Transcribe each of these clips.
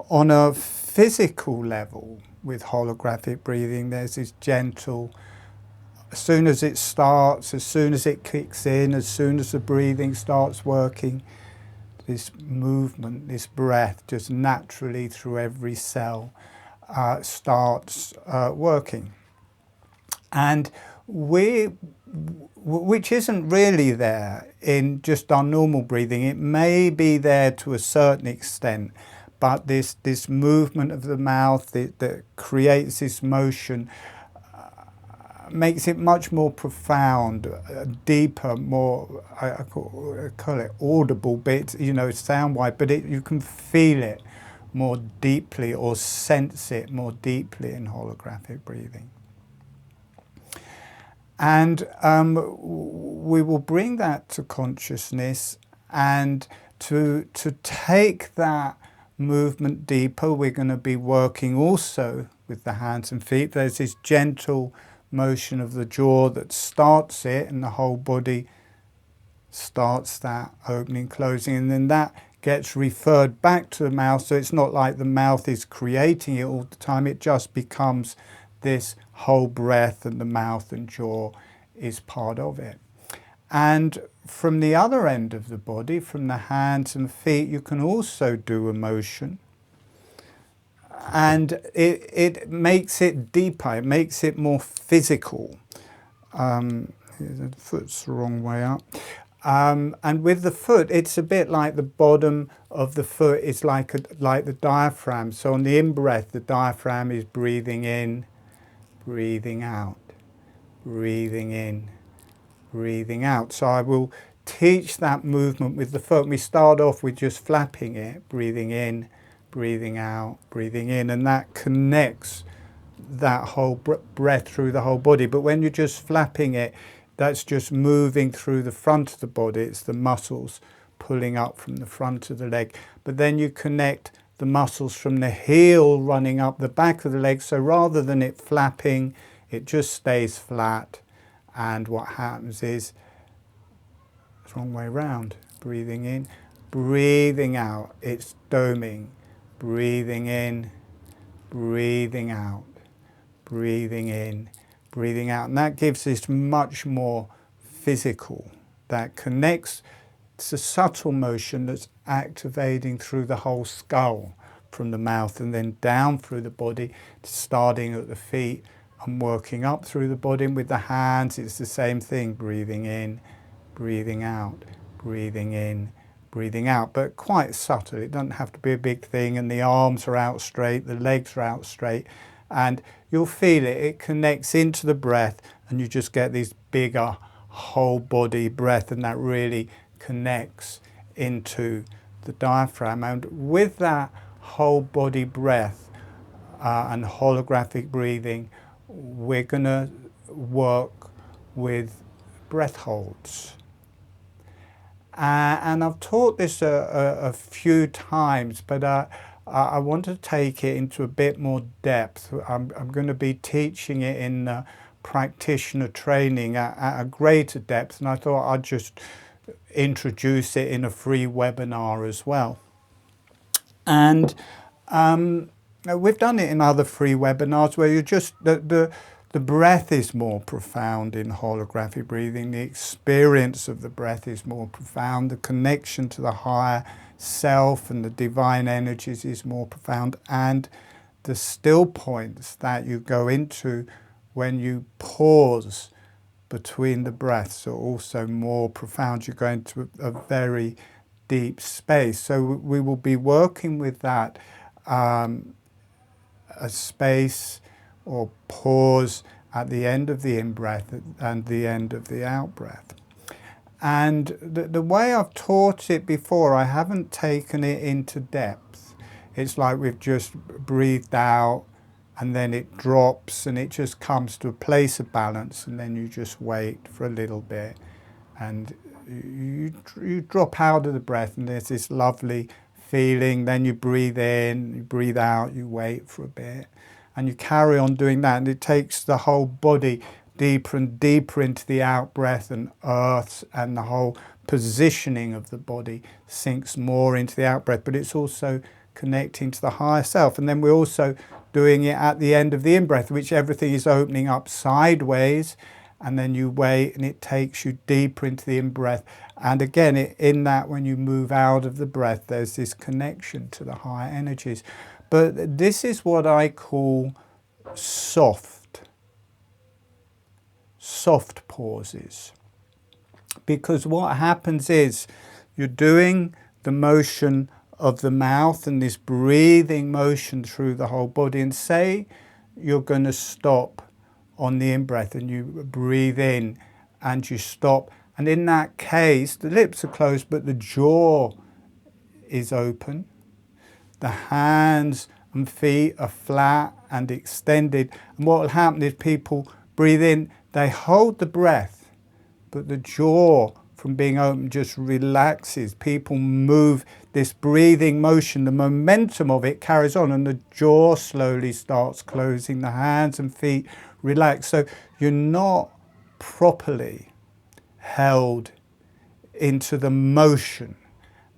On a physical level with holographic breathing, there's this gentle, as soon as it starts, as soon as it kicks in, as soon as the breathing starts working, this movement, this breath just naturally through every cell starts working. And which isn't really there in just our normal breathing. It may be there to a certain extent, but this movement of the mouth that creates this motion makes it much more profound, deeper, more, I call it audible bit, you know, sound-wise, but you can feel it more deeply or sense it more deeply in holographic breathing. And we will bring that to consciousness, and to take that movement deeper, we're going to be working also with the hands and feet. There's this gentle motion of the jaw that starts it, and the whole body starts that opening, closing, and then that gets referred back to the mouth. So it's not like the mouth is creating it all the time, it just becomes this whole breath, and the mouth and jaw is part of it. And from the other end of the body, from the hands and feet, you can also do a motion, and it makes it deeper, it makes it more physical. The foot's the wrong way up. And with the foot, it's a bit like the bottom of the foot is like the diaphragm. So on the in-breath, the diaphragm is breathing in, breathing out, breathing in, breathing out. So I will teach that movement with the foot. We start off with just flapping it, breathing in, breathing out, breathing in, and that connects that whole breath through the whole body. But when you're just flapping it, that's just moving through the front of the body. It's the muscles pulling up from the front of the leg. But then you connect the muscles from the heel running up the back of the leg. So rather than it flapping, it just stays flat. And what happens is, it's the wrong way around. Breathing in, breathing out. It's doming. Breathing in, breathing out, breathing in, breathing out. And that gives this much more physical, that connects. It's a subtle motion that's activating through the whole skull, from the mouth and then down through the body, starting at the feet and working up through the body. And with the hands, it's the same thing, breathing in, breathing out, breathing in, breathing out, but quite subtle. It doesn't have to be a big thing, and the arms are out straight, the legs are out straight, and you'll feel it. It connects into the breath, and you just get this bigger whole body breath, and that really connects into the diaphragm. And with that whole body breath and holographic breathing, we're going to work with breath holds. And I've taught this a few times, but I want to take it into a bit more depth. I'm going to be teaching it in practitioner training at a greater depth, and I thought I'd just introduce it in a free webinar as well. And we've done it in other free webinars where you just, the breath is more profound in holographic breathing. The experience of the breath is more profound. The connection to the higher self and the divine energies is more profound. And the still points that you go into when you pause between the breaths are also more profound. You go into a very deep space. So we will be working with that, a space or pause at the end of the in-breath and the end of the out-breath. And the way I've taught it before, I haven't taken it into depth. It's like we've just breathed out, and then it drops, and it just comes to a place of balance, and then you just wait for a little bit, and you drop out of the breath, and there's this lovely feeling. Then you breathe in, you breathe out, you wait for a bit, and you carry on doing that, and it takes the whole body deeper and deeper into the out-breath, and earth and the whole positioning of the body sinks more into the out-breath, but it's also connecting to the higher self. And then we're also doing it at the end of the in-breath, which everything is opening up sideways, and then you wait and it takes you deeper into the in-breath. And again, in that, when you move out of the breath, there's this connection to the higher energies. But this is what I call soft pauses. Because what happens is you're doing the motion of the mouth and this breathing motion through the whole body, and say you're going to stop on the in-breath and you breathe in and you stop, and in that case the lips are closed but the jaw is open, the hands and feet are flat and extended, and what will happen is people breathe in, they hold the breath, but the jaw from being open just relaxes. People move this breathing motion, the momentum of it carries on, and the jaw slowly starts closing, the hands and feet relax. So you're not properly held into the motion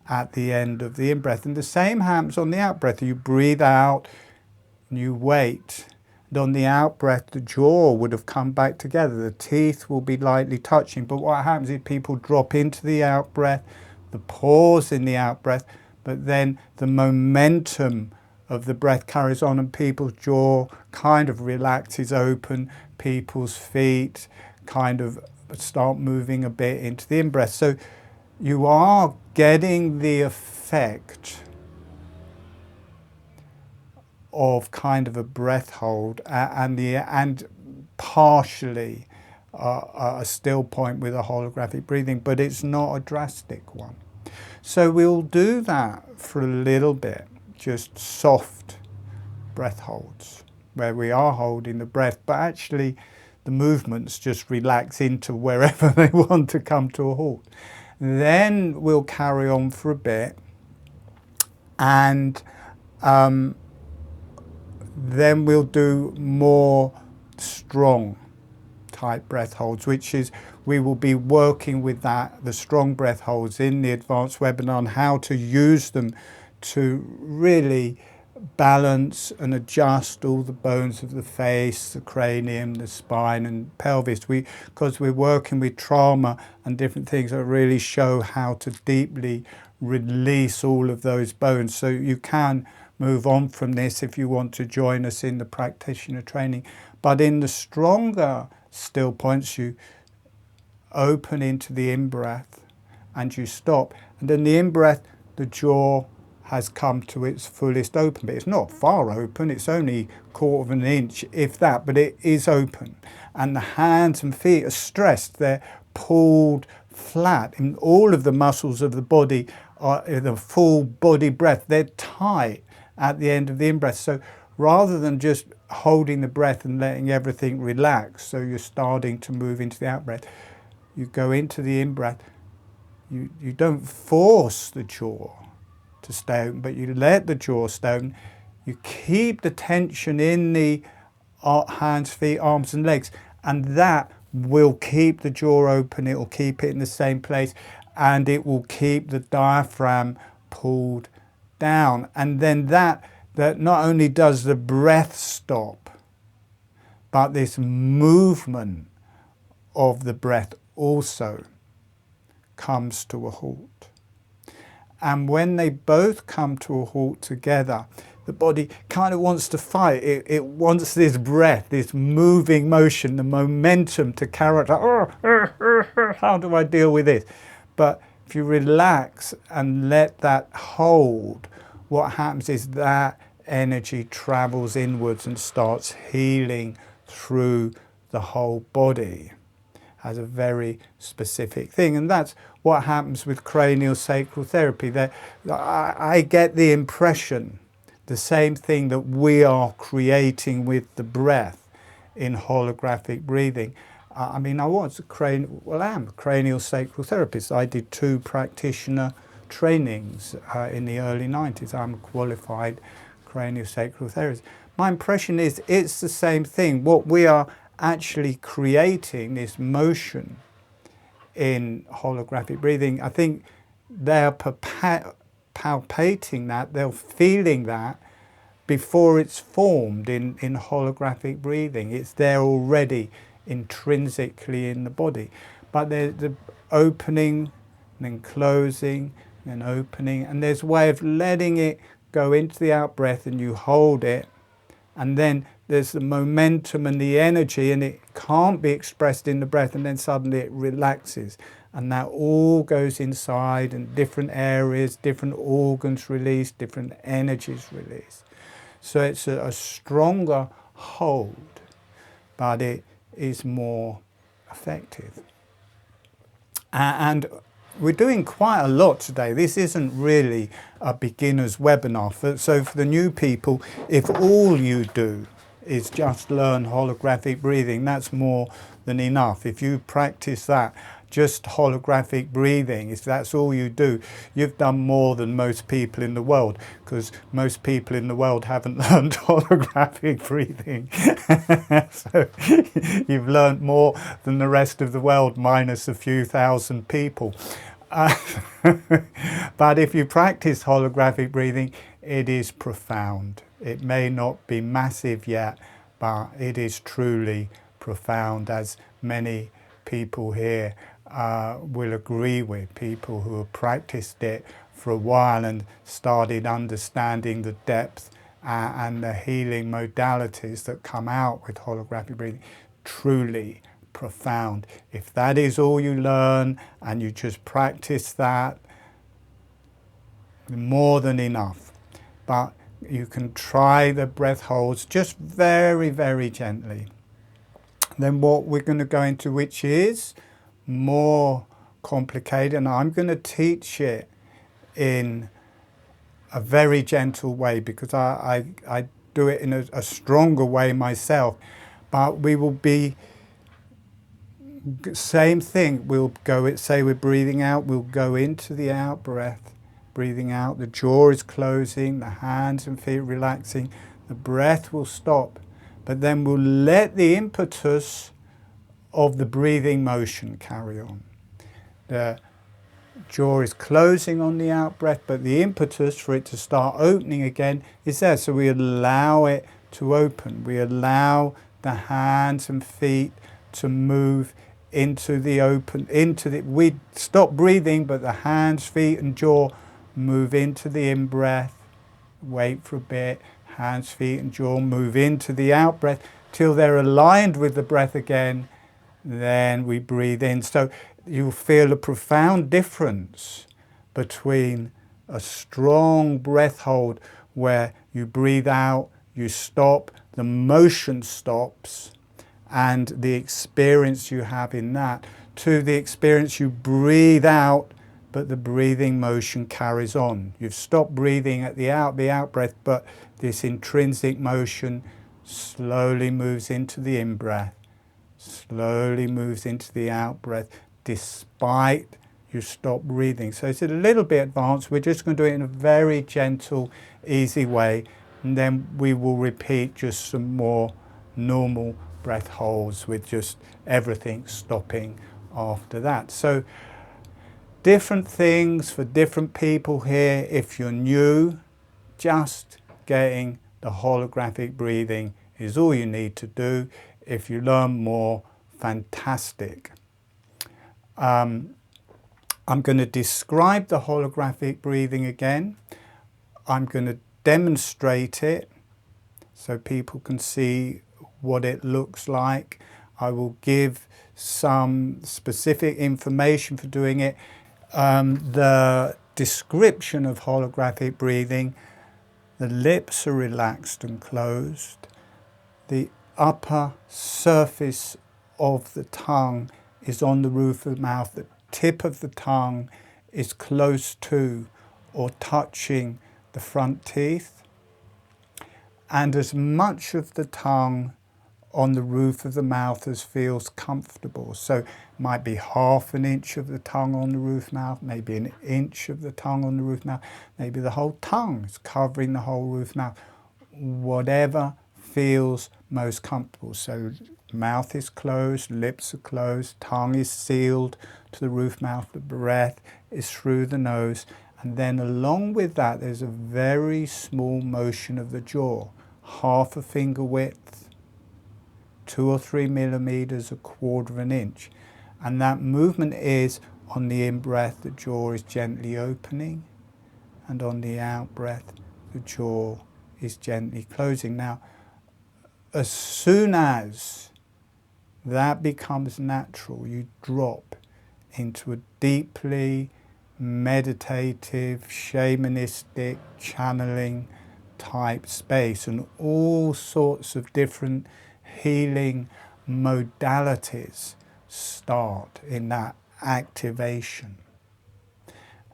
at the end of the in-breath. And the same happens on the out-breath. You breathe out and you wait. And on the out-breath, the jaw would have come back together. The teeth will be lightly touching. But what happens is people drop into the out-breath, the pause in the out-breath, but then the momentum of the breath carries on and people's jaw kind of relaxes open, people's feet kind of start moving a bit into the in-breath. So you are getting the effect of kind of a breath hold and partially a still point with a holographic breathing, but it's not a drastic one. So we'll do that for a little bit, just soft breath holds, where we are holding the breath, but actually the movements just relax into wherever they want to come to a halt. Then we'll carry on for a bit, and then we'll do more strong type breath holds, which is we will be working with the strong breath holds in the advanced webinar on how to use them to really balance and adjust all the bones of the face, the cranium, the spine and pelvis. Because we're working with trauma and different things that really show how to deeply release all of those bones. So you can move on from this if you want to join us in the practitioner training. But in the stronger still points, you open into the in-breath and you stop. And in the in-breath, the jaw has come to its fullest open, but it's not far open, it's only 1/4 of an inch, if that, but it is open. And the hands and feet are stressed, they're pulled flat, and all of the muscles of the body are in a full body breath, they're tight at the end of the in-breath. So rather than just holding the breath and letting everything relax, so you're starting to move into the out-breath, you go into the in-breath, you don't force the jaw to stay open, but you let the jaw stay open. You keep the tension in the hands, feet, arms and legs, and that will keep the jaw open, it will keep it in the same place, and it will keep the diaphragm pulled down. And then that not only does the breath stop, but this movement of the breath also comes to a halt. And when they both come to a halt together, the body kind of wants to fight. It wants this breath, this moving motion, the momentum to carry it. How do I deal with this? But if you relax and let that hold, what happens is that energy travels inwards and starts healing through the whole body as a very specific thing. And that's what happens with craniosacral therapy. That I get the impression, the same thing that we are creating with the breath in holographic breathing. I mean, I am a craniosacral therapist. I did 2 practitioner trainings in the early 90s. I'm a qualified craniosacral therapist. My impression is it's the same thing. What we are actually creating, this motion in holographic breathing, I think they're palpating that, they're feeling that before it's formed in holographic breathing. It's there already intrinsically in the body. But there's the opening, then closing, then opening, and there's a way of letting it go into the out breath, and you hold it, and then there's the momentum and the energy, and it can't be expressed in the breath, and then suddenly it relaxes, and that all goes inside, and different areas, different organs release, different energies release. So it's a stronger hold, but it is more effective. And we're doing quite a lot today. This isn't really a beginner's webinar. So for the new people, if all you do is just learn holographic breathing, that's more than enough. If you practice that, just holographic breathing, if that's all you do, you've done more than most people in the world, because most people in the world haven't learned holographic breathing. So you've learned more than the rest of the world, minus a few thousand people. But if you practice holographic breathing, it is profound. It may not be massive yet, but it is truly profound, as many people here will agree with, people who have practiced it for a while and started understanding the depth and the healing modalities that come out with holographic breathing. Truly profound. If that is all you learn and you just practice that, more than enough. But you can try the breath holds just very, very gently. Then what we're going to go into, which is more complicated, and I'm going to teach it in a very gentle way, because I do it in a stronger way myself. But we will be, same thing, we'll go, say we're breathing out, we'll go into the out breath, breathing out, the jaw is closing, the hands and feet relaxing, the breath will stop, but then we'll let the impetus of the breathing motion carry on. The jaw is closing on the out breath, but the impetus for it to start opening again is there. So we allow it to open. We allow the hands and feet to move into the open, we stop breathing, but the hands, feet and jaw move into the in-breath. Wait for a bit. Hands, feet and jaw move into the out-breath till they're aligned with the breath again. Then we breathe in. So you'll feel a profound difference between a strong breath hold where you breathe out, you stop, the motion stops, and the experience you have in that, to the experience you breathe out, but the breathing motion carries on. You've stopped breathing at the out breath, but this intrinsic motion slowly moves into the in-breath, slowly moves into the out-breath, despite you stop breathing. So it's a little bit advanced. We're just going to do it in a very gentle, easy way, and then we will repeat just some more normal breath holds with just everything stopping after that. So different things for different people here. If you're new, just getting the holographic breathing is all you need to do. If you learn more, fantastic. I'm going to describe the holographic breathing again. I'm going to demonstrate it so people can see what it looks like. I will give some specific information for doing it. The description of holographic breathing: the lips are relaxed and closed. The upper surface of the tongue is on the roof of the mouth. The tip of the tongue is close to or touching the front teeth. And as much of the tongue on the roof of the mouth as feels comfortable. So it might be half an inch of the tongue on the roof mouth, maybe an inch of the tongue on the roof mouth, maybe the whole tongue is covering the whole roof mouth. Whatever feels most comfortable. So mouth is closed, lips are closed, tongue is sealed to the roof mouth, the breath is through the nose, And then along with that, there's a very small motion of the jaw, half a finger width, 2 or 3 millimeters, a quarter of an inch. And that movement is, on the in-breath, the jaw is gently opening, and on the out-breath, the jaw is gently closing. Now, as soon as that becomes natural, you drop into a deeply meditative, shamanistic, channeling type space, and all sorts of different healing modalities start in that activation.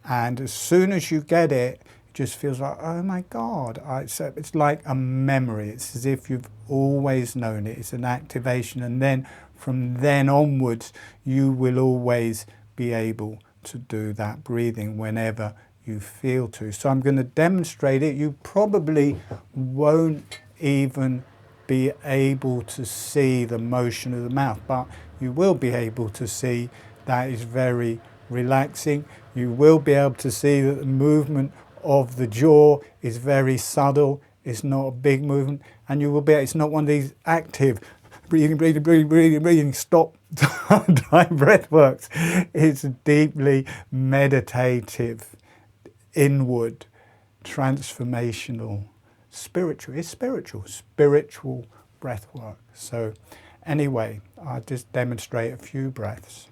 And as soon as you get it, it just feels like, oh my God. It's like a memory. It's as if you've always known it. It's an activation. And then from then onwards, you will always be able to do that breathing whenever you feel to. So I'm going to demonstrate it. You probably won't even be able to see the motion of the mouth, but you will be able to see that is very relaxing. You will be able to see that the movement of the jaw is very subtle. It's not a big movement, and you will be, it's not one of these active breathing, stop time breath works. It's deeply meditative, inward, transformational, spiritual breath work. So anyway, I'll just demonstrate a few breaths.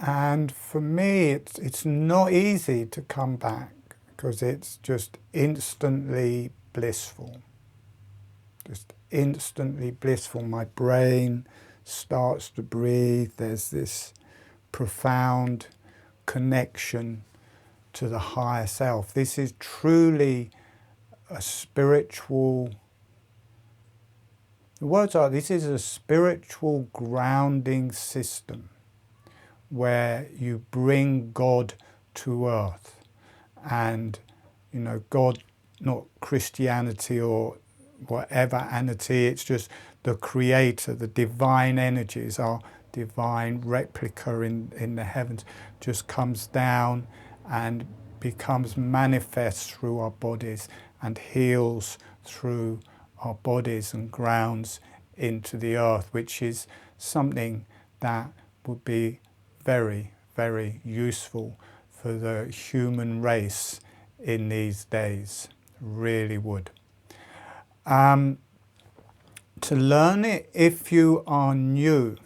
And for me, it's not easy to come back, because it's just instantly blissful. Just instantly blissful. My brain starts to breathe. There's this profound connection to the higher self. This is truly a spiritual, the words are, this is a spiritual grounding system where you bring God to earth. And, you know, God, not Christianity or whatever anity, it's just the creator, the divine energies, our divine replica in the heavens, just comes down and becomes manifest through our bodies and heals through our bodies and grounds into the earth, which is something that would be very, very useful for the human race in these days. Really would. To learn it, if you are new,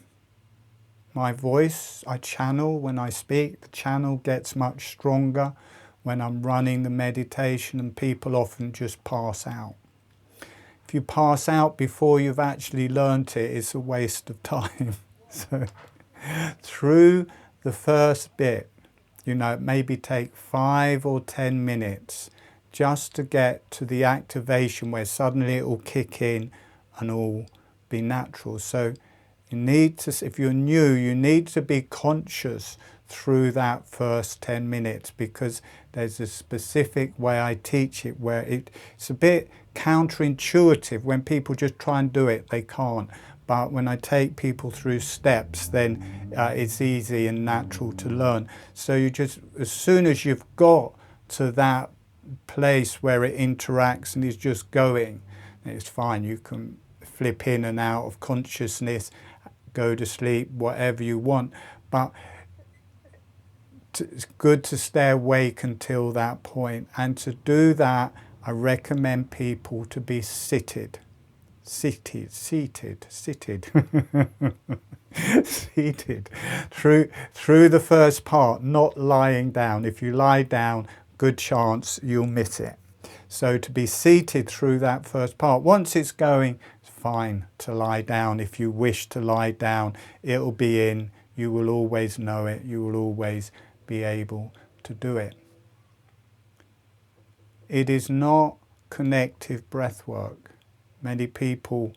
my voice, I channel when I speak. The channel gets much stronger when I'm running the meditation, and people often just pass out. If you pass out before you've actually learnt it, it's a waste of time. So through the first bit, you know, maybe take 5 or 10 minutes just to get to the activation where suddenly it will kick in and all be natural. So you need to, if you're new, you need to be conscious through that first 10 minutes, because there's a specific way I teach it where it's a bit counterintuitive. When people just try and do it, they can't. But when I take people through steps, then it's easy and natural to learn. So you just, as soon as you've got to that place where it interacts and is just going, it's fine. You can flip in and out of consciousness, go to sleep, whatever you want. But it's good to stay awake until that point. And to do that, I recommend people to be seated. Seated through the first part, not lying down. If you lie down, good chance you'll miss it. So to be seated through that first part, once it's going, it's fine to lie down. If you wish to lie down, it'll be in. You will always know it. You will always be able to do it. It is not connective breath work. Many people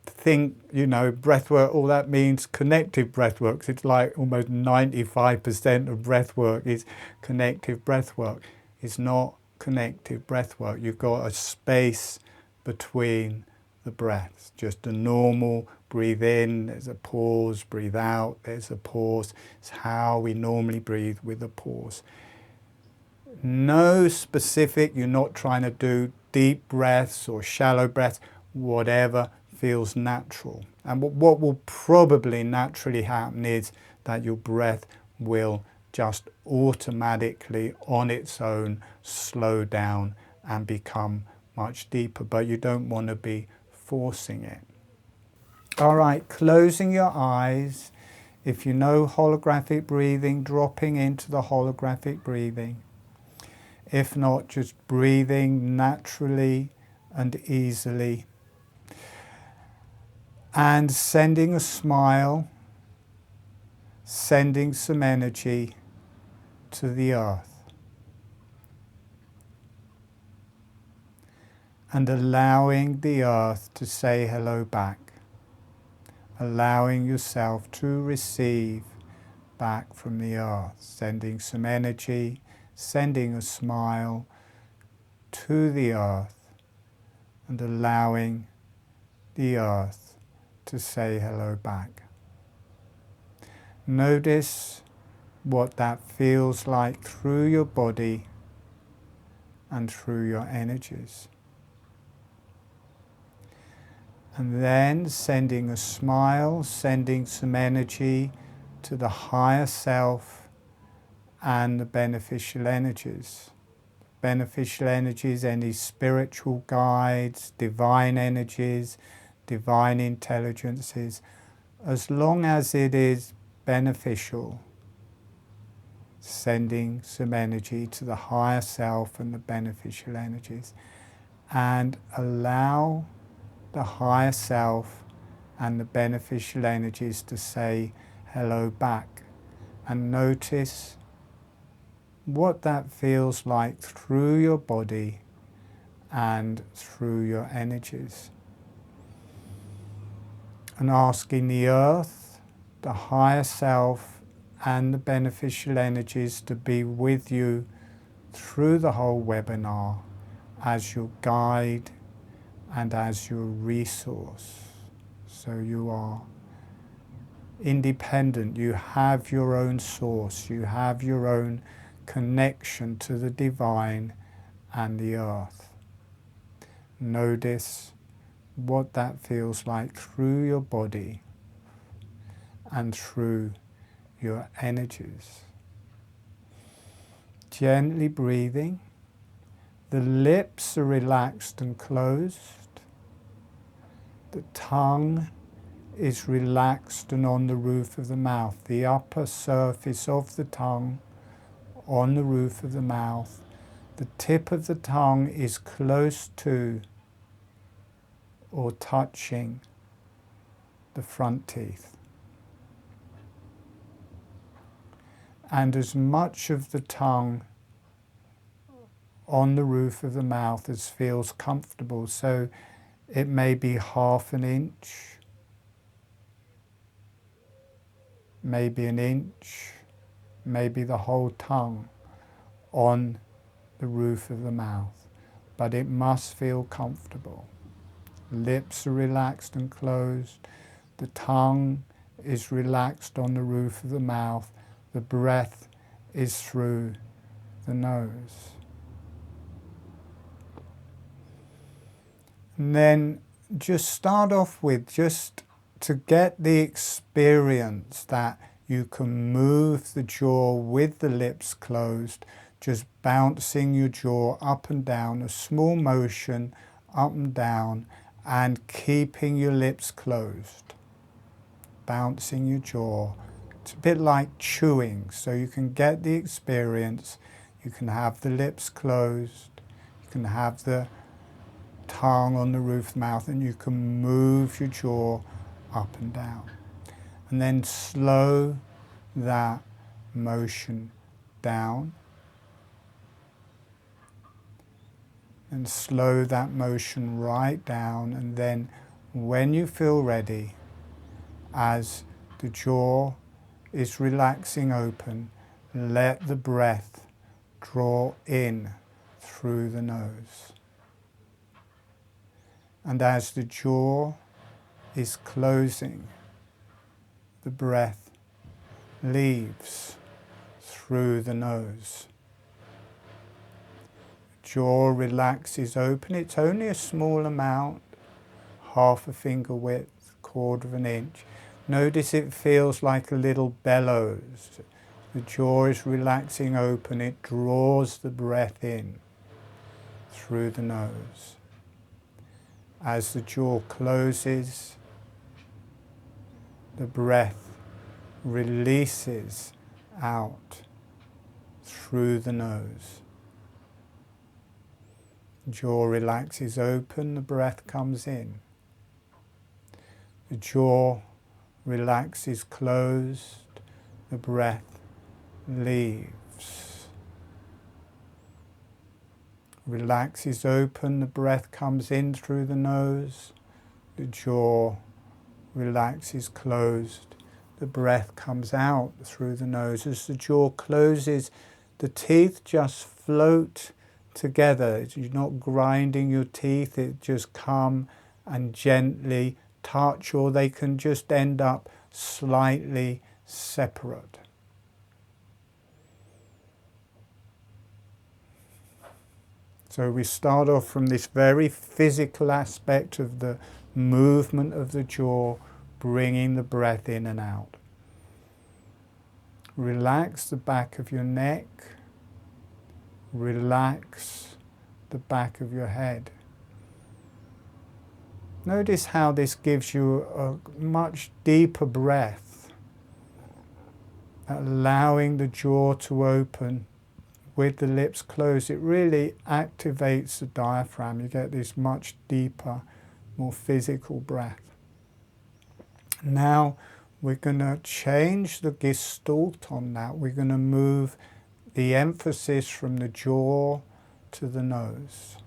think, you know, breath work, all that means connective breath work. It's like almost 95% of breath work is connective breath work. It's not connective breath work. You've got a space between the breaths, just a normal breathe in, there's a pause, breathe out, there's a pause. It's how we normally breathe with a pause. No specific, you're not trying to do deep breaths or shallow breaths, whatever feels natural. And what will probably naturally happen is that your breath will just automatically on its own slow down and become much deeper, but you don't want to be forcing it. All right, closing your eyes. If you know holographic breathing, dropping into the holographic breathing. If not, just breathing naturally and easily. And sending a smile, sending some energy to the earth. And allowing the earth to say hello back. Allowing yourself to receive back from the earth. Sending some energy, sending a smile to the earth. And allowing the earth to say hello back. Notice what that feels like through your body and through your energies. And then sending a smile, sending some energy to the higher self and the beneficial energies. Beneficial energies, any spiritual guides, divine energies, divine intelligences, as long as it is beneficial, sending some energy to the higher self and the beneficial energies, and allow the higher self and the beneficial energies to say hello back, and notice what that feels like through your body and through your energies. And asking the earth, the higher self and the beneficial energies to be with you through the whole webinar as your guide and as your resource. So you are independent, you have your own source, you have your own connection to the divine and the earth. Notice what that feels like through your body and through your energies. Gently breathing. The lips are relaxed and closed. The tongue is relaxed and on the roof of the mouth. The upper surface of the tongue on the roof of the mouth. The tip of the tongue is close to or touching the front teeth. And as much of the tongue on the roof of the mouth as feels comfortable. So it may be ½ an inch, maybe an inch, maybe the whole tongue on the roof of the mouth, but it must feel comfortable. Lips are relaxed and closed. The tongue is relaxed on the roof of the mouth. The breath is through the nose. And then just start off with just to get the experience that you can move the jaw with the lips closed, just bouncing your jaw up and down, a small motion up and down, and keeping your lips closed. bouncing your jaw. It's a bit like chewing, so you can get the experience. You can have the lips closed, you can have the tongue on the roof of the mouth, and you can move your jaw up and down. And then slow that motion down, and slow that motion right down, and then when you feel ready, as the jaw is relaxing open, let the breath draw in through the nose. And as the jaw is closing, the breath leaves through the nose. Jaw relaxes open. It's only a small amount, half a finger width, quarter of an inch. Notice it feels like a little bellows. The jaw is relaxing open. It draws the breath in through the nose. As the jaw closes, the breath releases out through the nose. Jaw relaxes open, the breath comes in. The jaw relaxes closed, the breath leaves. Relaxes open, the breath comes in through the nose. The jaw relaxes closed, the breath comes out through the nose. As the jaw closes, the teeth just float together. You're not grinding your teeth, it just come and gently touch, or they can just end up slightly separate. So we start off from this very physical aspect of the movement of the jaw, bringing the breath in and out. Relax the back of your neck. Relax the back of your head. Notice how this gives you a much deeper breath, allowing the jaw to open with the lips closed. It really activates the diaphragm. You get this much deeper, more physical breath. Now we're going to change the gestalt on that. We're going to move the emphasis from the jaw to the nose.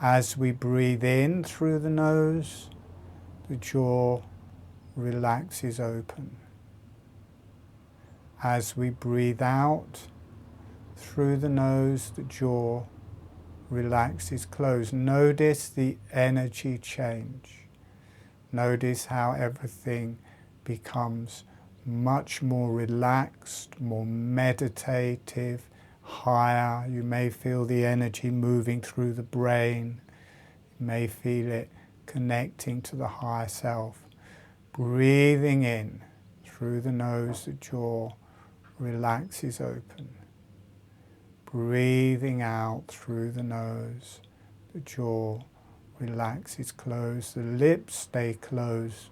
As we breathe in through the nose, the jaw relaxes open. As we breathe out through the nose, the jaw relaxes closed. Notice the energy change. Notice how everything becomes much more relaxed, more meditative, higher. You may feel the energy moving through the brain. You may feel it connecting to the higher self. Breathing in through the nose, the jaw relaxes open. Breathing out through the nose, the jaw relaxes closed. The lips stay closed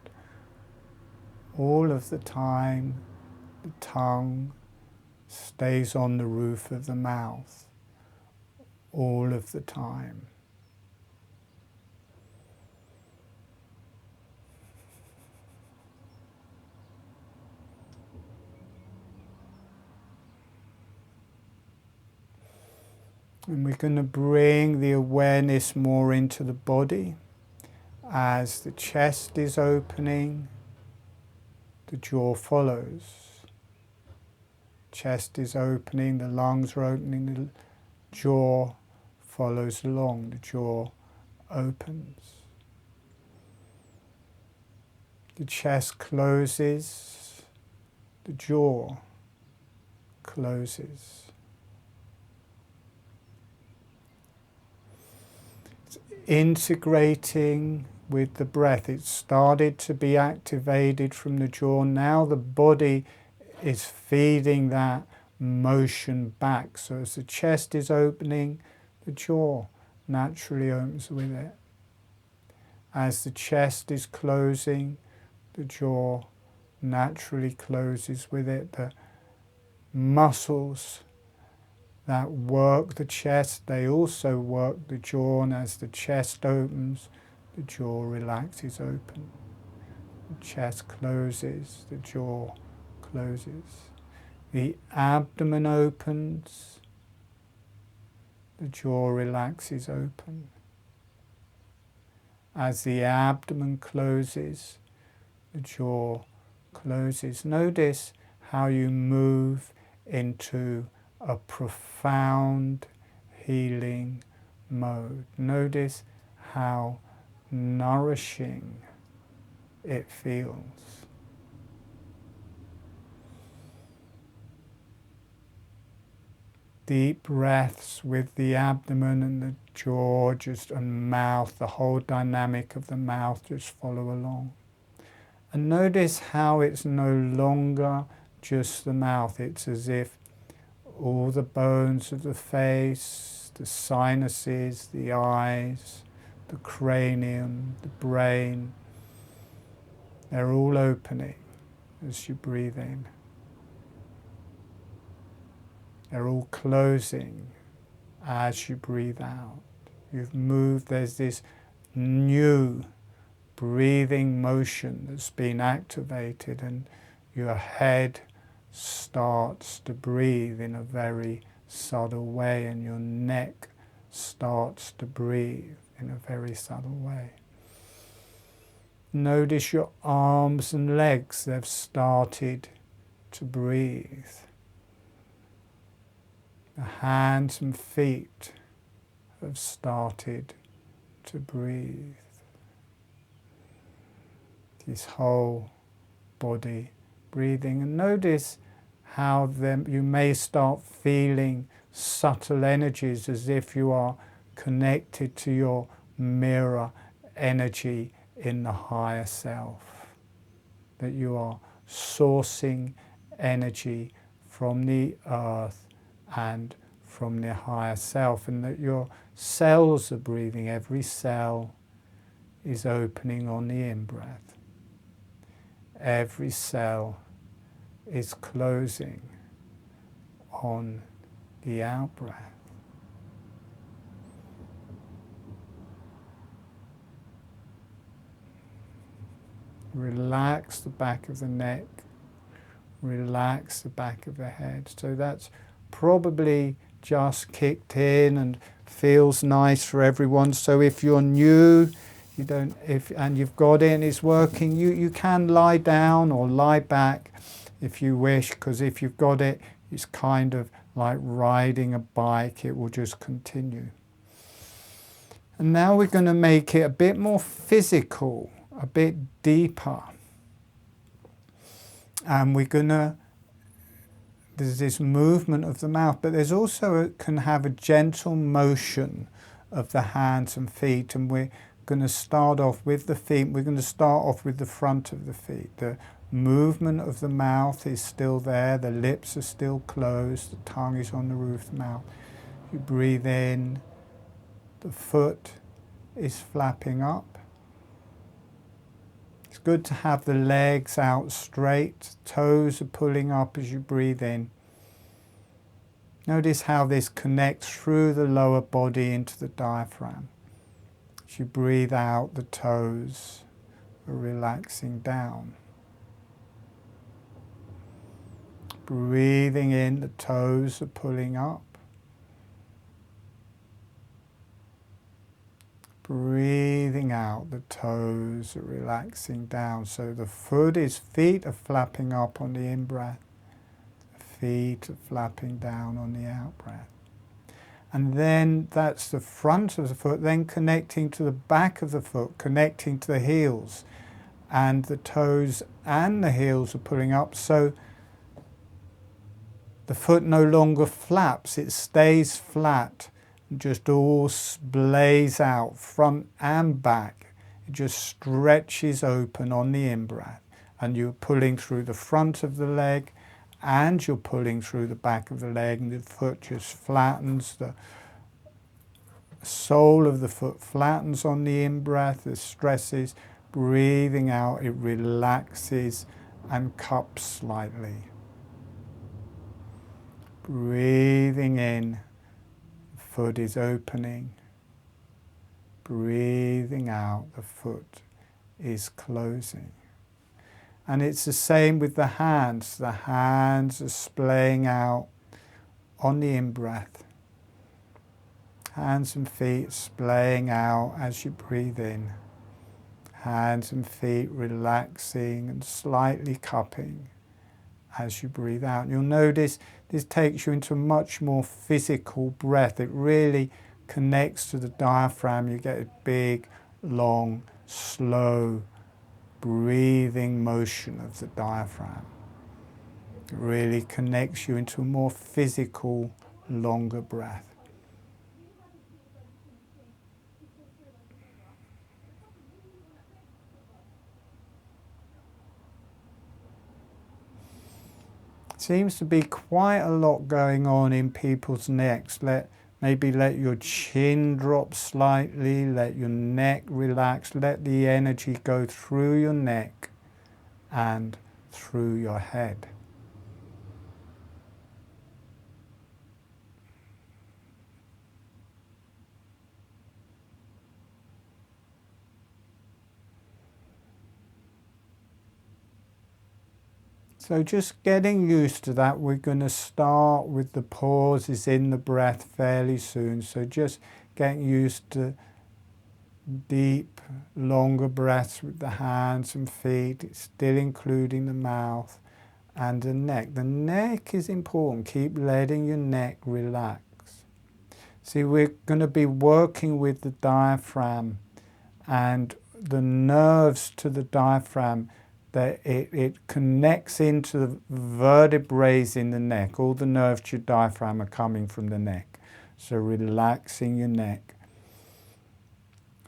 all of the time. The tongue stays on the roof of the mouth all of the time. And we're going to bring the awareness more into the body. As the chest is opening, the jaw follows. Chest is opening, the lungs are opening, the jaw follows along, the jaw opens. The chest closes, the jaw closes. It's integrating with the breath. It started to be activated from the jaw. Now the body is feeding that motion back. So as the chest is opening, the jaw naturally opens with it. As the chest is closing, the jaw naturally closes with it. The muscles that work the chest, they also work the jaw, and as the chest opens, the jaw relaxes open. The chest closes, the jaw closes. The abdomen opens, the jaw relaxes open. As the abdomen closes, the jaw closes. Notice how you move into a profound healing mode. Notice how nourishing it feels. Deep breaths with the abdomen and the jaw and mouth, the whole dynamic of the mouth just follow along. And notice how it's no longer just the mouth. It's as if all the bones of the face, the sinuses, the eyes, the cranium, the brain, they're all opening as you breathe in. They're all closing as you breathe out. You've moved, there's this new breathing motion that's been activated, and your head starts to breathe in a very subtle way, and your neck starts to breathe in a very subtle way. Notice your arms and legs, they've started to breathe. The hands and feet have started to breathe. This whole body breathing. And notice how you may start feeling subtle energies, as if you are connected to your mirror energy in the higher self. That you are sourcing energy from the earth and from the higher self, and that your cells are breathing. Every cell is opening on the in-breath. Every cell is closing on the out-breath. Relax the back of the neck. Relax the back of the head. So that's probably just kicked in and feels nice for everyone. So if you're new, and you've got it and it's working, you can lie down or lie back if you wish, because if you've got it, it's kind of like riding a bike, it will just continue. And now we're going to make it a bit more physical, a bit deeper. And there's this movement of the mouth, but there's also can have a gentle motion of the hands and feet, and we're going to start off with the feet. We're going to start off with the front of the feet. The movement of the mouth is still there, the lips are still closed, the tongue is on the roof of the mouth. You breathe in, the foot is flapping up. It's good to have the legs out straight, toes are pulling up as you breathe in. Notice how this connects through the lower body into the diaphragm. As you breathe out, the toes are relaxing down. Breathing in, the toes are pulling up. Breathing out, the toes are relaxing down. So the feet are flapping up on the in-breath. The feet are flapping down on the out-breath. And then that's the front of the foot, then connecting to the back of the foot, connecting to the heels. And the toes and the heels are pulling up. So the foot no longer flaps, it stays flat. Just all splays out, front and back. It just stretches open on the in-breath. And you're pulling through the front of the leg, and you're pulling through the back of the leg, and the foot just flattens. The sole of the foot flattens on the in-breath, the stresses. Breathing out, it relaxes and cup slightly. Breathing in, the foot is opening. Breathing out, the foot is closing. And it's the same with the hands. The hands are splaying out on the in-breath. Hands and feet splaying out as you breathe in. Hands and feet relaxing and slightly cupping as you breathe out. You'll notice this takes you into a much more physical breath. It really connects to the diaphragm. You get a big, long, slow breathing motion of the diaphragm. It really connects you into a more physical, longer breath. Seems to be quite a lot going on in people's necks. Maybe let your chin drop slightly, let your neck relax, let the energy go through your neck and through your head. So just getting used to that. We're going to start with the pauses in the breath fairly soon. So just getting used to deep, longer breaths with the hands and feet, still including the mouth and the neck. The neck is important. Keep letting your neck relax. See, we're going to be working with the diaphragm and the nerves to the diaphragm, that it connects into the vertebrae in the neck. All the nerves to your diaphragm are coming from the neck. So relaxing your neck.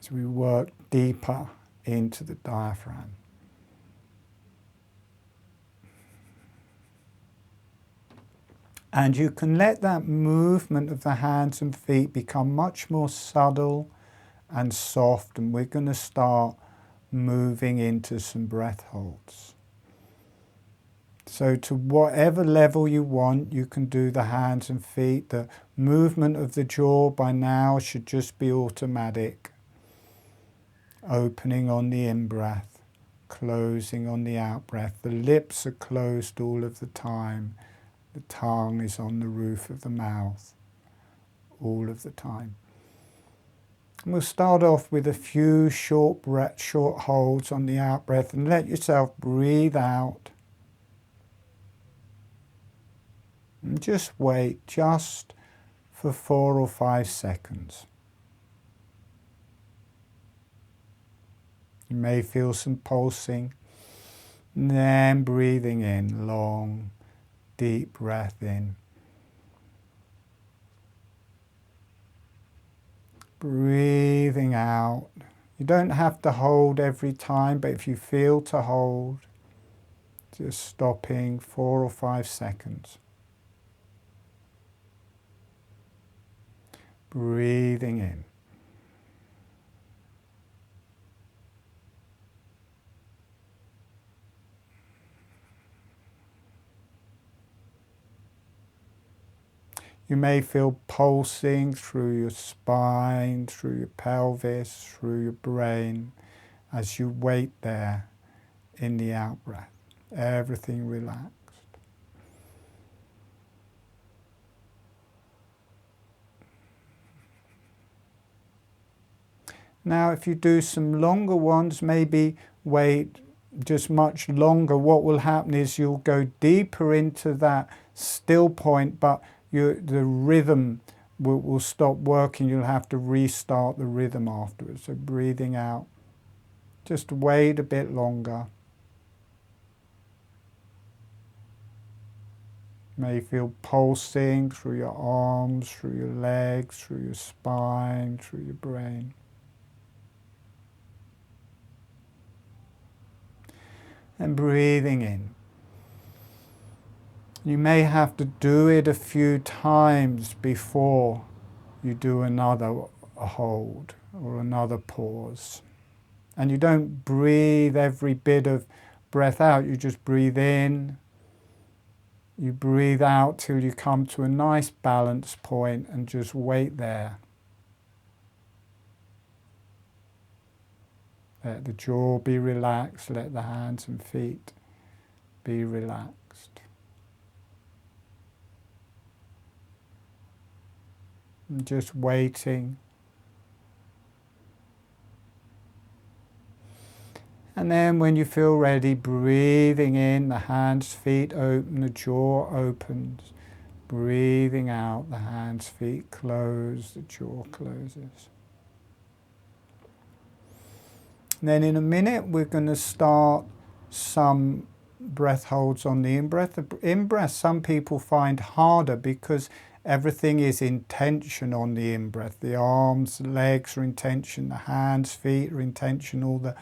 So we work deeper into the diaphragm. And you can let that movement of the hands and feet become much more subtle and soft, and we're going to start moving into some breath holds. So to whatever level you want, you can do the hands and feet. The movement of the jaw by now should just be automatic. Opening on the in-breath, closing on the out-breath. The lips are closed all of the time. The tongue is on the roof of the mouth all of the time. And we'll start off with a few short holds on the out-breath, and let yourself breathe out. And just wait just for 4 or 5 seconds. You may feel some pulsing, and then breathing in, long, deep breath in. Breathing out. You don't have to hold every time, but if you feel to hold, just stopping 4 or 5 seconds. Breathing in. You may feel pulsing through your spine, through your pelvis, through your brain, as you wait there in the out-breath. Everything relaxed. Now, if you do some longer ones, maybe wait just much longer. What will happen is you'll go deeper into that still point, but the rhythm will stop working. You'll have to restart the rhythm afterwards. So breathing out. Just wait a bit longer. You may feel pulsing through your arms, through your legs, through your spine, through your brain. And breathing in. You may have to do it a few times before you do another hold or another pause. And you don't breathe every bit of breath out, you just breathe in, you breathe out till you come to a nice balance point and just wait there. Let the jaw be relaxed, let the hands and feet be relaxed. And just waiting. And then when you feel ready, breathing in, the hands, feet open, the jaw opens. Breathing out, the hands, feet close, the jaw closes. And then in a minute, we're going to start some breath holds on the in-breath. The in-breath, some people find harder because everything is in tension on the in-breath. The arms, legs are in tension, the hands, feet are in tension, all the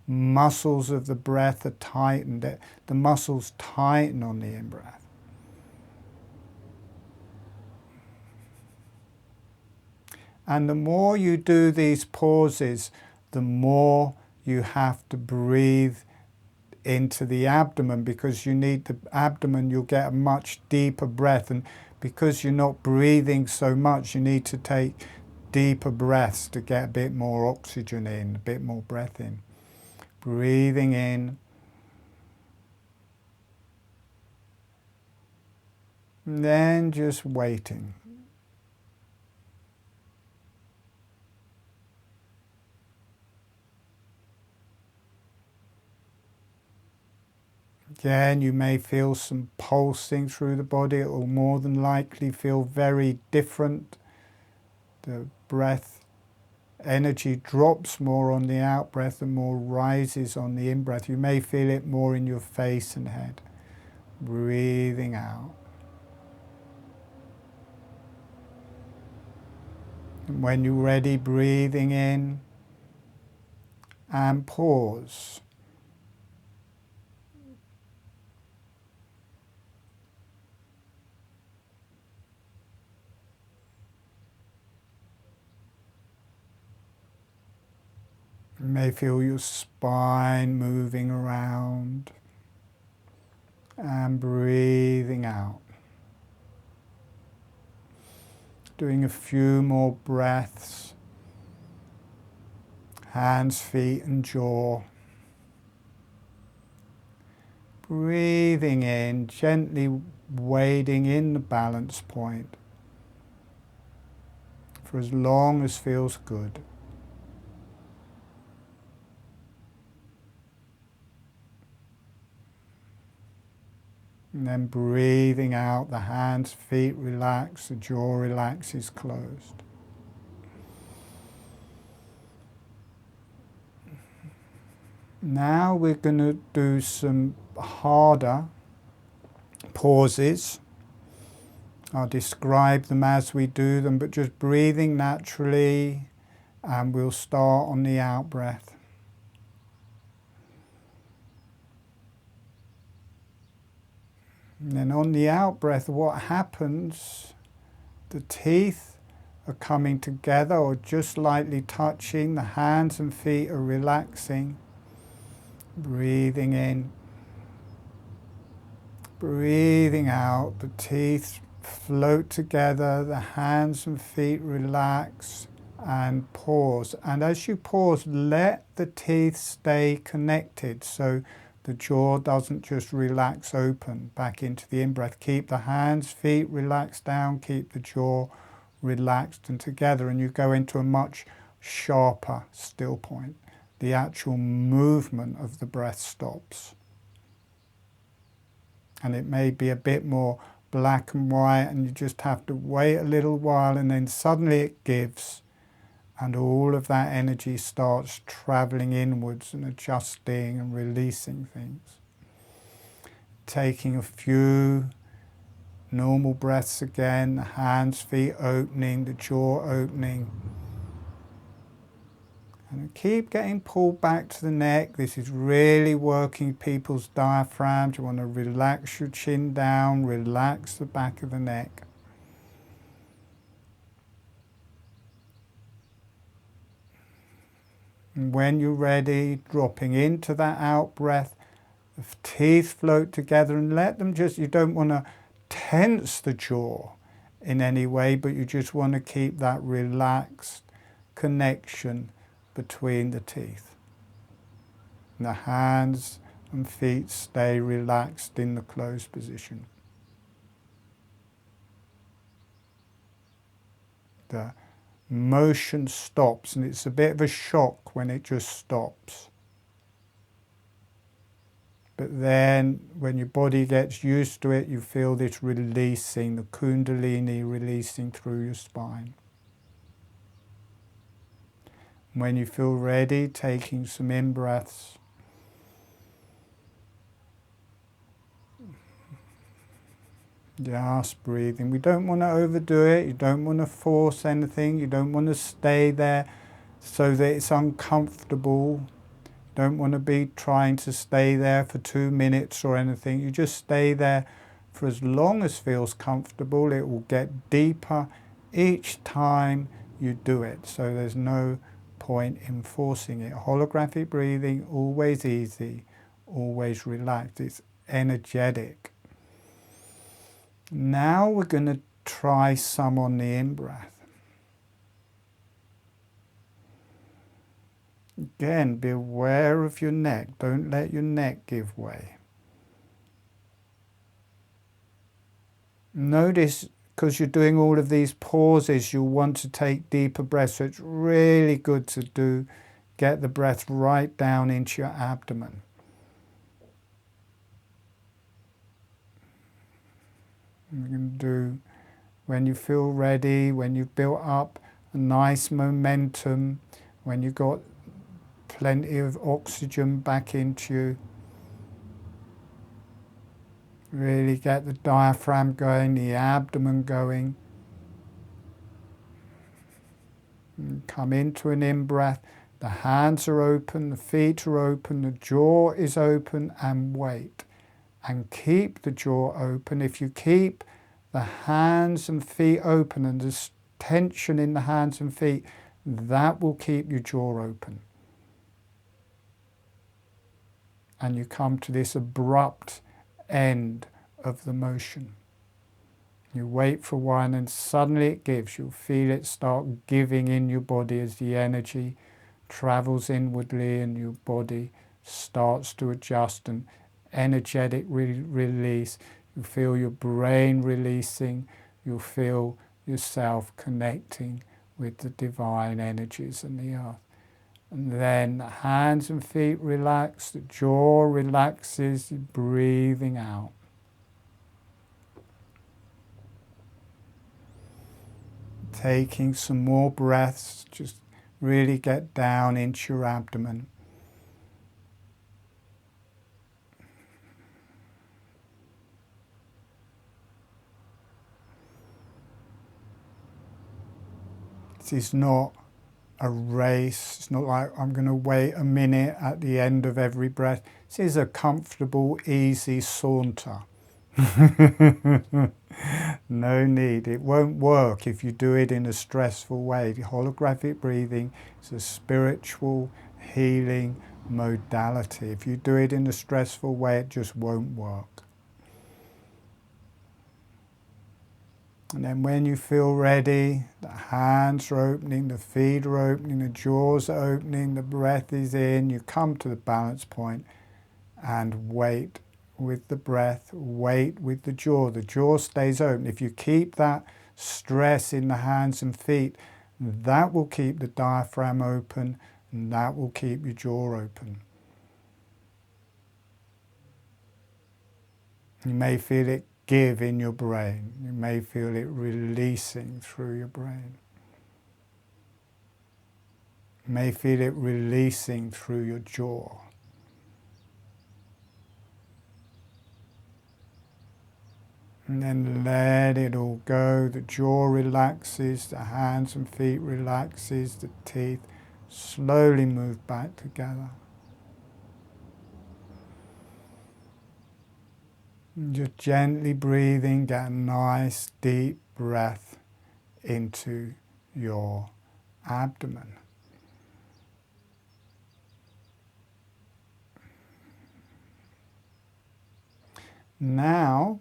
muscles of the breath are tightened. The muscles tighten on the in-breath. And the more you do these pauses, the more you have to breathe into the abdomen, because you need the abdomen, you'll get a much deeper breath. And because you're not breathing so much, you need to take deeper breaths to get a bit more oxygen in, a bit more breath in. Breathing in. And then just waiting. Again, you may feel some pulsing through the body. It will more than likely feel very different. The breath energy drops more on the out-breath and more rises on the in-breath. You may feel it more in your face and head. Breathing out. And when you're ready, breathing in and pause. You may feel your spine moving around and breathing out. Doing a few more breaths, hands, feet and jaw. Breathing in, gently wading in the balance point for as long as feels good. And then breathing out, the hands, feet relax, the jaw relaxes, closed. Now we're going to do some harder pauses. I'll describe them as we do them, but just breathing naturally, and we'll start on the out-breath. And then on the out-breath, what happens, the teeth are coming together or just lightly touching, the hands and feet are relaxing. Breathing in, breathing out, the teeth float together, the hands and feet relax, and pause. And as you pause, let the teeth stay connected, so the jaw doesn't just relax open back into the in-breath. Keep the hands, feet relaxed down, keep the jaw relaxed and together, and you go into a much sharper still point. The actual movement of the breath stops. And it may be a bit more black and white, and you just have to wait a little while, and then suddenly it gives, and all of that energy starts traveling inwards and adjusting and releasing things. Taking a few normal breaths again, the hands, feet opening, the jaw opening. And keep getting pulled back to the neck. This is really working people's diaphragms. You want to relax your chin down, relax the back of the neck. And when you're ready, dropping into that out breath, The teeth float together, and let them just, you don't want to tense the jaw in any way, but you just want to keep that relaxed connection between the teeth. And the hands and feet stay relaxed in the closed position. The motion stops, and it's a bit of a shock when it just stops. But then when your body gets used to it, you feel this releasing, the kundalini releasing through your spine. When you feel ready, taking some in-breaths. Just breathing. We don't want to overdo it. You don't want to force anything. You don't want to stay there so that it's uncomfortable. You don't want to be trying to stay there for 2 minutes or anything. You just stay there for as long as feels comfortable. It will get deeper each time you do it. So there's no point in forcing it. Holographic breathing, always easy, always relaxed. It's energetic. Now we're going to try some on the in-breath. Again, be aware of your neck. Don't let your neck give way. Notice, because you're doing all of these pauses, you'll want to take deeper breaths. So it's really good to get the breath right down into your abdomen. You can do, when you feel ready, when you've built up a nice momentum, when you've got plenty of oxygen back into you. Really get the diaphragm going, the abdomen going. And come into an in-breath. The hands are open, the feet are open, the jaw is open, and wait. And keep the jaw open. If you keep the hands and feet open and there's tension in the hands and feet, that will keep your jaw open. And you come to this abrupt end of the motion. You wait for a while, and then suddenly it gives. You'll feel it start giving in your body as the energy travels inwardly and your body starts to adjust, and energetic release. You feel your brain releasing. You'll feel yourself connecting with the divine energies and the earth. And then the hands and feet relax, the jaw relaxes, you're breathing out. Taking some more breaths, just really get down into your abdomen. This is not a race. It's not like I'm going to wait a minute at the end of every breath. This is a comfortable, easy saunter. No need. It won't work if you do it in a stressful way. The holographic breathing is a spiritual healing modality. If you do it in a stressful way, it just won't work. And then when you feel ready, the hands are opening, the feet are opening, the jaws are opening, the breath is in, you come to the balance point and wait with the breath, wait with the jaw. The jaw stays open. If you keep that stress in the hands and feet, that will keep the diaphragm open, and that will keep your jaw open. You may feel it give in your brain. You may feel it releasing through your brain. You may feel it releasing through your jaw. And then let it all go. The jaw relaxes, the hands and feet relaxes, the teeth slowly move back together. And just gently breathing, get a nice deep breath into your abdomen. Now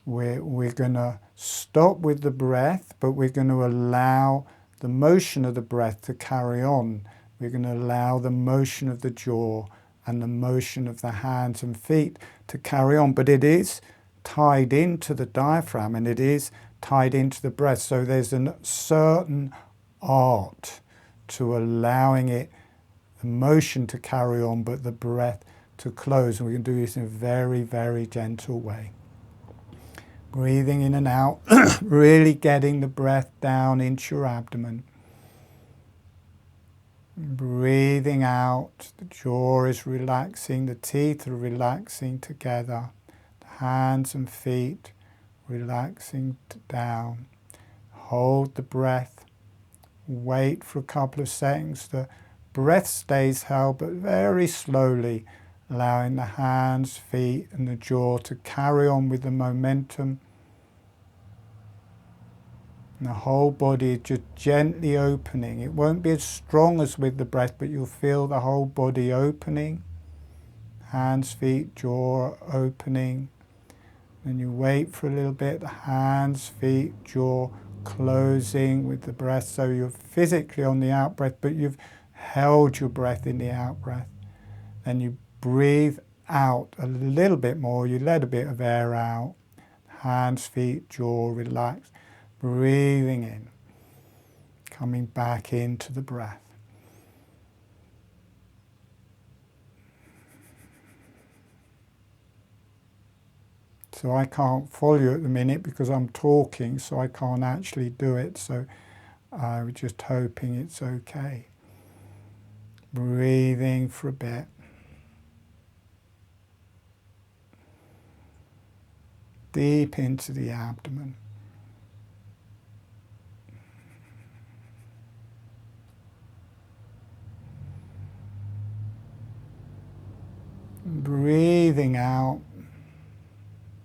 we're going to stop with the breath, but we're going to allow the motion of the breath to carry on. We're going to allow the motion of the jaw and the motion of the hands and feet to carry on, but it is tied into the diaphragm and it is tied into the breath. So there's a certain art to allowing it, the motion to carry on, but the breath to close. And we can do this in a very, very gentle way. Breathing in and out, really getting the breath down into your abdomen. Breathing out, the jaw is relaxing, the teeth are relaxing together, the hands and feet relaxing down. Hold the breath, wait for a couple of seconds. The breath stays held, but very slowly, allowing the hands, feet and the jaw to carry on with the momentum. And the whole body is just gently opening. It won't be as strong as with the breath, but you'll feel the whole body opening. Hands, feet, jaw opening. Then you wait for a little bit, the hands, feet, jaw closing with the breath. So you're physically on the out breath, but you've held your breath in the out breath. Then you breathe out a little bit more. You let a bit of air out. Hands, feet, jaw relaxed. Breathing in, coming back into the breath. So I can't follow you at the minute because I'm talking, so I can't actually do it. So I'm just hoping it's okay. Breathing for a bit. Deep into the abdomen. Breathing out,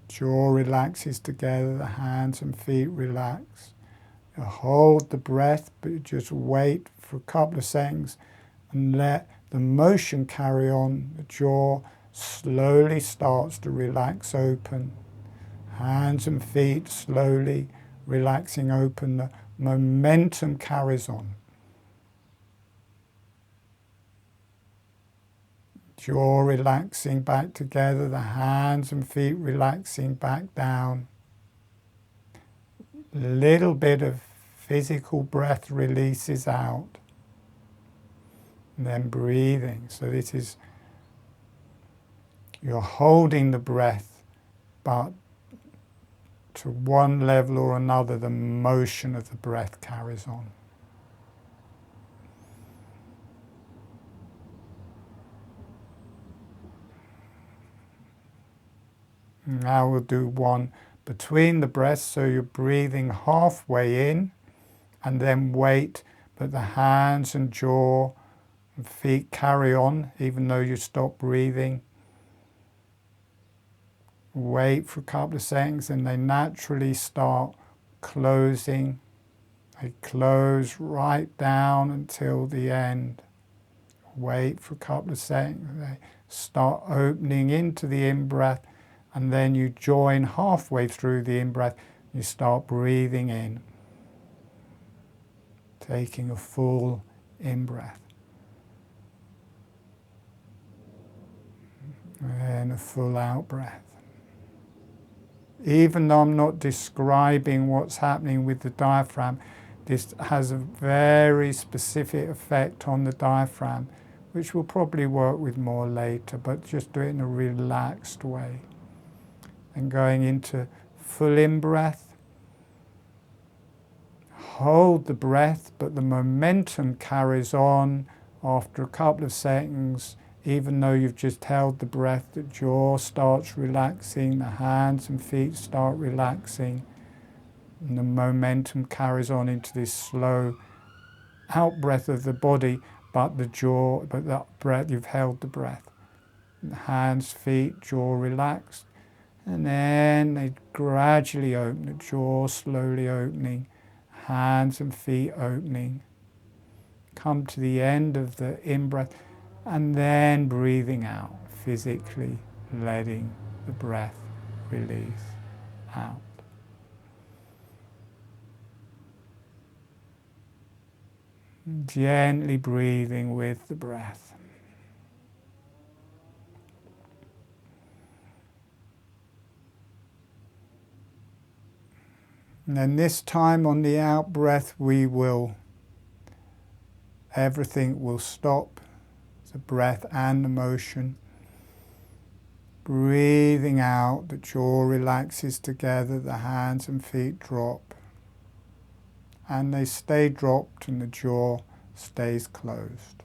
jaw relaxes together, the hands and feet relax. You hold the breath, but you just wait for a couple of seconds and let the motion carry on. The jaw slowly starts to relax open. Hands and feet slowly relaxing open. The momentum carries on. Jaw relaxing back together, the hands and feet relaxing back down. A little bit of physical breath releases out. And then breathing. So this is, you're holding the breath, but to one level or another, the motion of the breath carries on. Now we'll do one between the breaths, so you're breathing halfway in and then wait, but the hands and jaw and feet carry on even though you stop breathing. Wait for a couple of seconds and they naturally start closing. They close right down until the end. Wait for a couple of seconds. They start opening into the in-breath. And then you join halfway through the in-breath, you start breathing in, taking a full in-breath. And then a full out-breath. Even though I'm not describing what's happening with the diaphragm, this has a very specific effect on the diaphragm, which we'll probably work with more later, but just do it in a relaxed way. And going into full in-breath. Hold the breath, but the momentum carries on after a couple of seconds. Even though you've just held the breath, the jaw starts relaxing, the hands and feet start relaxing, and the momentum carries on into this slow out-breath of the body, but the breath, you've held the breath. The hands, feet, jaw relaxed. And then they gradually open, the jaw slowly opening, hands and feet opening. Come to the end of the in-breath and then breathing out, physically letting the breath release out. Gently breathing with the breath. And then this time on the out breath, everything will stop, the breath and the motion. Breathing out, the jaw relaxes together, the hands and feet drop. And they stay dropped and the jaw stays closed.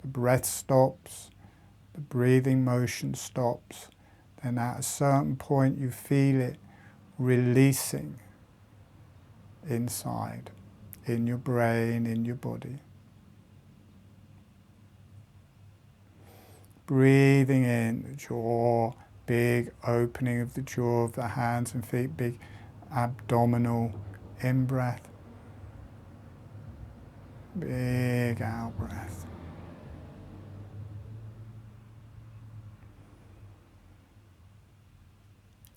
The breath stops, the breathing motion stops. Then at a certain point you feel it releasing inside, in your brain, in your body. Breathing in, the jaw, big opening of the jaw of the hands and feet, big abdominal in-breath, big out-breath.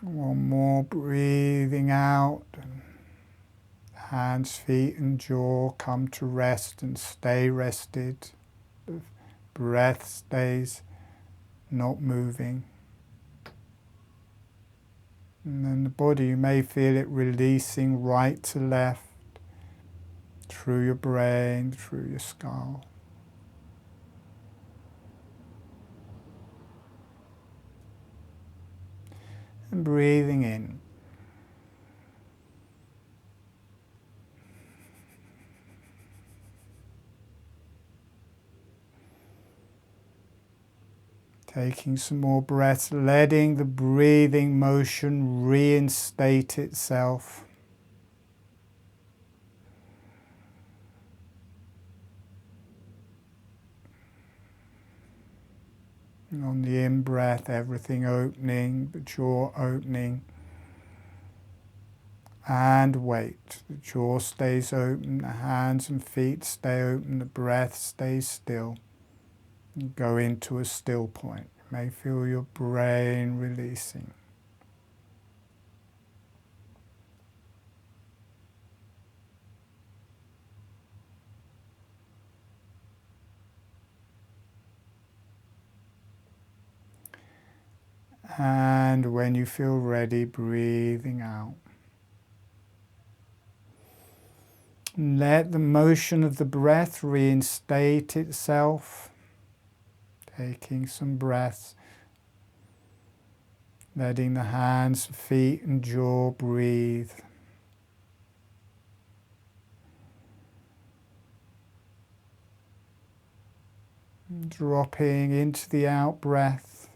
One more, breathing out, and hands, feet and jaw come to rest and stay rested. The breath stays not moving. And then the body, you may feel it releasing right to left, through your brain, through your skull. And breathing in. Taking some more breaths, letting the breathing motion reinstate itself. And on the in-breath, everything opening, the jaw opening. And wait, the jaw stays open, the hands and feet stay open, the breath stays still. And go into a still point. You may feel your brain releasing. And when you feel ready, breathing out. Let the motion of the breath reinstate itself. Taking some breaths. Letting the hands, feet and jaw breathe. Dropping into the out breath.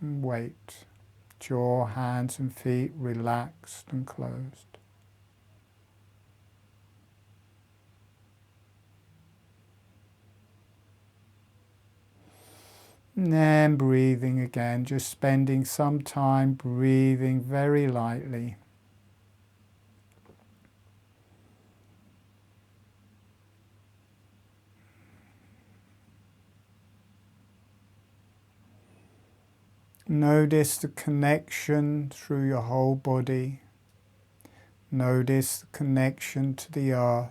And wait. Jaw, hands and feet relaxed and closed. And then breathing again, just spending some time breathing very lightly. Notice the connection through your whole body. Notice the connection to the earth.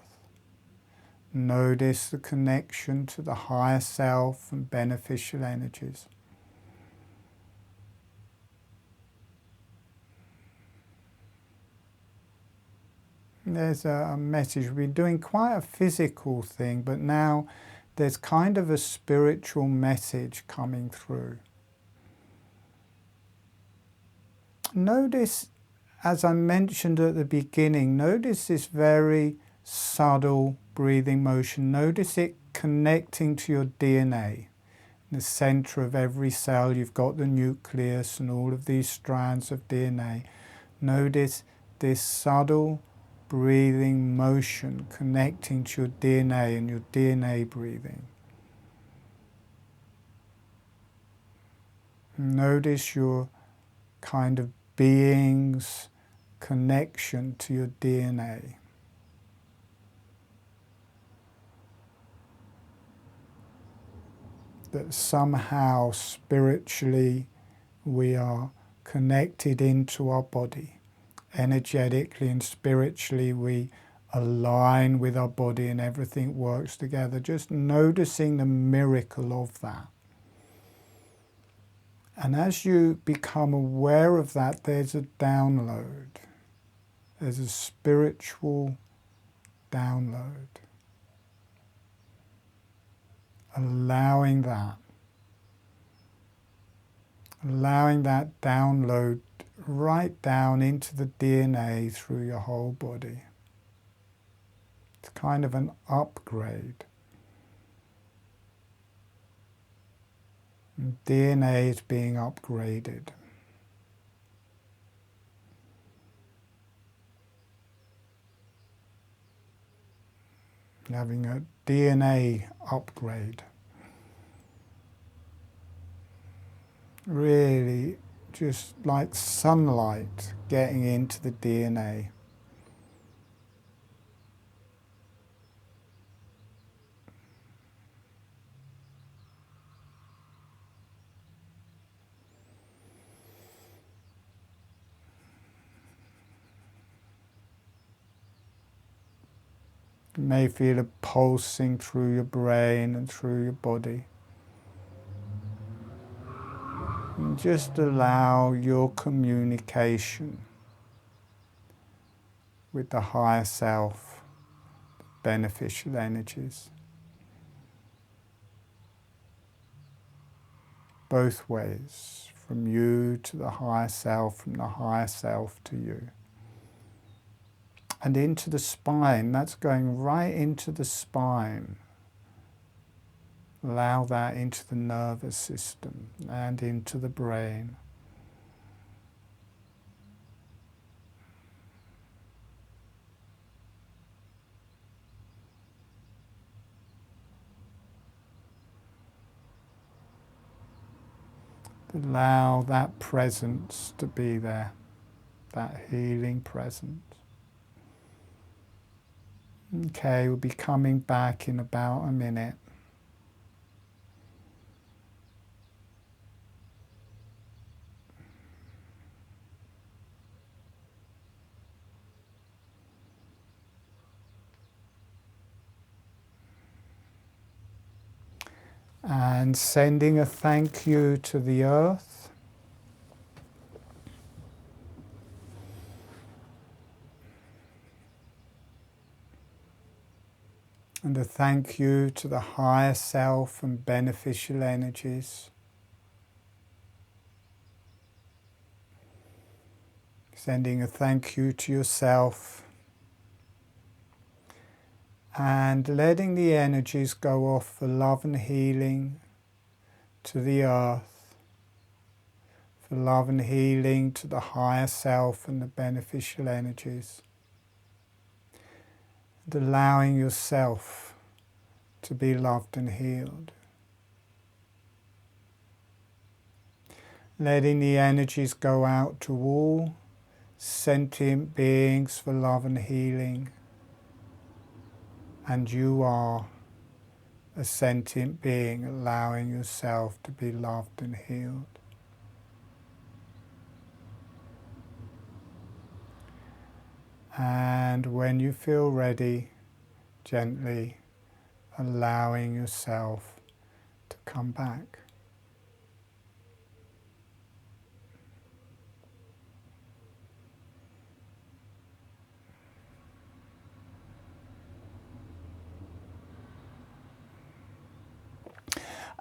Notice the connection to the higher self and beneficial energies. There's a message. We're doing quite a physical thing, but now there's kind of a spiritual message coming through. Notice, as I mentioned at the beginning, notice this very subtle breathing motion. Notice it connecting to your DNA. In the center of every cell, you've got the nucleus and all of these strands of DNA. Notice this subtle breathing motion connecting to your DNA and your DNA breathing. Notice your kind of being's connection to your DNA. That somehow spiritually we are connected into our body. Energetically and spiritually we align with our body and everything works together. Just noticing the miracle of that. And as you become aware of that, there's a download. There's a spiritual download. Allowing that download right down into the DNA through your whole body. It's kind of an upgrade. And DNA is being upgraded. Having a DNA upgrade. Really just like sunlight getting into the DNA. You may feel it pulsing through your brain and through your body. And just allow your communication with the higher self, beneficial energies, both ways, from you to the higher self, from the higher self to you. And into the spine, that's going right into the spine. Allow that into the nervous system and into the brain. Allow that presence to be there, that healing presence. Okay, we'll be coming back in about a minute. And sending a thank you to the earth. And a thank you to the higher self and beneficial energies. Sending a thank you to yourself. And letting the energies go off for love and healing to the earth, for love and healing to the higher self and the beneficial energies. And allowing yourself to be loved and healed. Letting the energies go out to all sentient beings for love and healing. And you are a sentient being, allowing yourself to be loved and healed. And when you feel ready, gently allowing yourself to come back.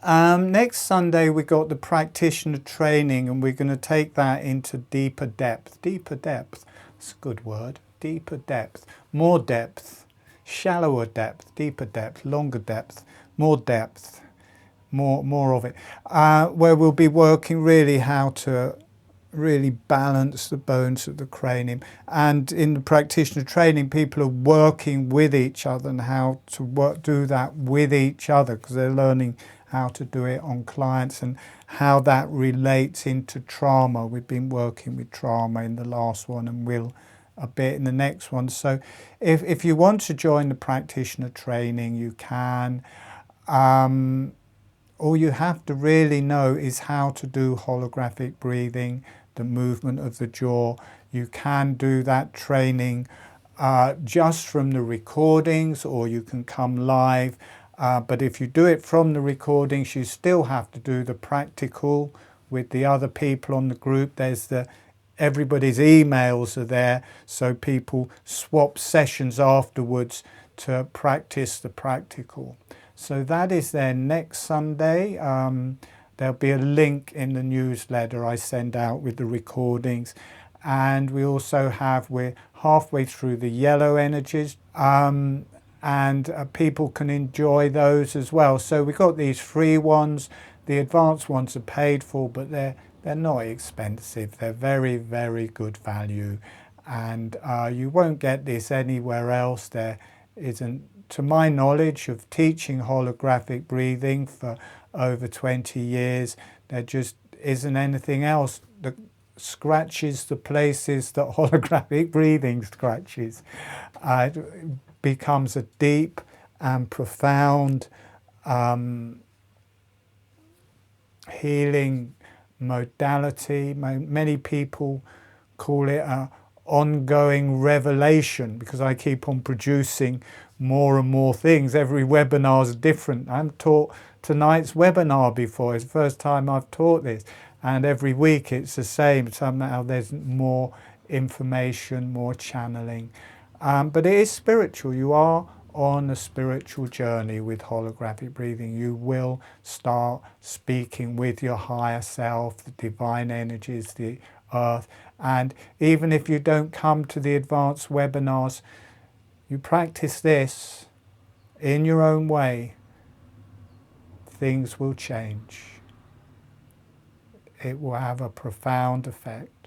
Next Sunday we got the practitioner training, and we're going to take that into deeper depth. Deeper depth, that's a good word. Deeper depth, more depth, shallower depth, deeper depth, longer depth, more depth, more of it. Where we'll be working really how to really balance the bones of the cranium. And in the practitioner training, people are working with each other and how to do that with each other, because they're learning how to do it on clients and how that relates into trauma. We've been working with trauma in the last one and will a bit in the next one. So if you want to join the practitioner training, you can. all you have to really know is how to do holographic breathing, the movement of the jaw. You can do that training just from the recordings, or you can come live. But if you do it from the recordings, you still have to do the practical with the other people on the group. Everybody's emails are there, so people swap sessions afterwards to practice the practical. So that is there next Sunday. There'll be a link in the newsletter I send out with the recordings. And we also we're halfway through the yellow energies, and people can enjoy those as well. So we've got these free ones. The advanced ones are paid for, but they're not expensive. They're very, very good value. And you won't get this anywhere else. There isn't, to my knowledge of teaching holographic breathing for over 20 years, there just isn't anything else that scratches the places that holographic breathing scratches. It becomes a deep and profound healing modality. Many people call it an ongoing revelation, because I keep on producing more and more things. Every webinar is different. I haven't taught tonight's webinar before. It's the first time I've taught this. And every week it's the same. Somehow there's more information, more channeling. But it is spiritual. You are on a spiritual journey with holographic breathing. You will start speaking with your higher self, the divine energies, the earth. And even if you don't come to the advanced webinars, you practice this in your own way, things will change. It will have a profound effect.